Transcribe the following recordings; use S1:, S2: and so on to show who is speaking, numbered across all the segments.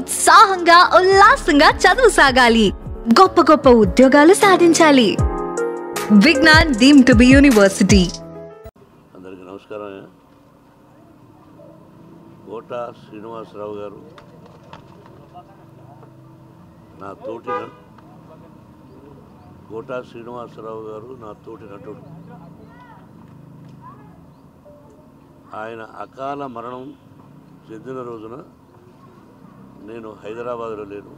S1: ఉత్సాహంగా ఉల్లాసంగా చదువు సాగాలి, గొప్ప గొప్ప ఉద్యోగాలు సాధించాలి. Vignan deemed to be university.
S2: అందరికీ నమస్కారం. కోటా శ్రీనివాసరావు గారు నా తోటి నటుడు. ఆయన అకాల మరణం చెందిన రోజున నేను హైదరాబాద్లో లేను.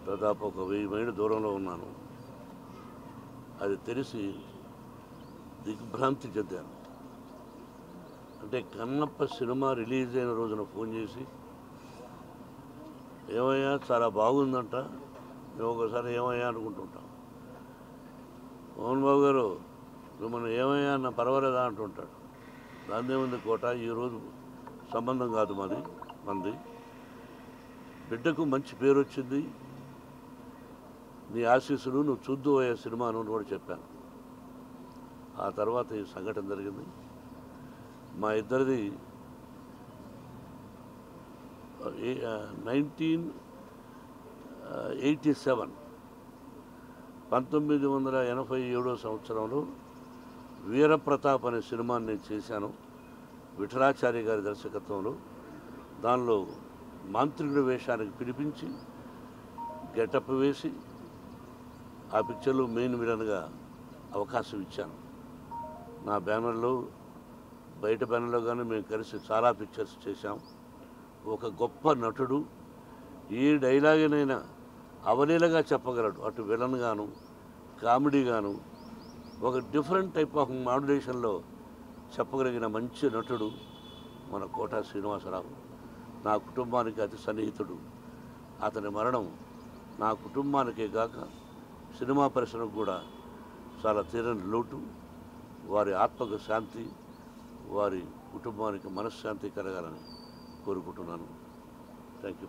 S2: దాదాపు ఒక 1000 మైళ్ళ దూరంలో ఉన్నాను. అది తెలిసి దిగ్భ్రాంతి చెందాను. అంటే కన్నప్ప సినిమా రిలీజ్ అయిన రోజున ఫోన్ చేసి, ఏమయ్యా చాలా బాగుందంట, మేము ఒకసారి ఏమయ్యా అనుకుంటుంటాం. మోహన్ బాబు గారు మిమ్మల్ని ఏమయ్యా అన్న పర్వాలేదా అంటుంటాడు. దాన్నే ఉంది కోట, ఈరోజు సంబంధం కాదు మంది. బిడ్డకు మంచి పేరు వచ్చింది, నీ ఆశీస్సులు నువ్వు చూద్దు అయ్యే సినిమాను కూడా చెప్పాను. ఆ తర్వాత ఈ సంఘటన జరిగింది. మా ఇద్దరిది 1987 సంవత్సరంలో వీరప్రతాప్ అనే సినిమాని నేను చేశాను, విఠలాచార్య గారి దర్శకత్వంలో. దానిలో మాంత్రికుడి వేషానికి పిలిపించి గెటప్ వేసి ఆ పిక్చర్లో మెయిన్ విలన్గా అవకాశం ఇచ్చాను. నా బ్యానర్లో, బయట బ్యానర్లో కానీ మేము కలిసి చాలా పిక్చర్స్ చేశాం. ఒక గొప్ప నటుడు, ఏ డైలాగునైనా అవలీలగా చెప్పగలడు. అటు విలన్ గాను, కామెడీ గాను, ఒక డిఫరెంట్ టైప్ ఆఫ్ మాడ్యులేషన్లో చెప్పగలిగిన మంచి నటుడు మన కోటా శ్రీనివాసరావు. నా కుటుంబానికి అతి సన్నిహితుడు. అతని మరణం నా కుటుంబానికే కాక సినిమా పరిశ్రమకు కూడా చాలా తీరని లోటు. వారి ఆత్మకు శాంతి, వారి కుటుంబానికి మనశ్శాంతి కలగాలని కోరుకుంటున్నాను. Thank you.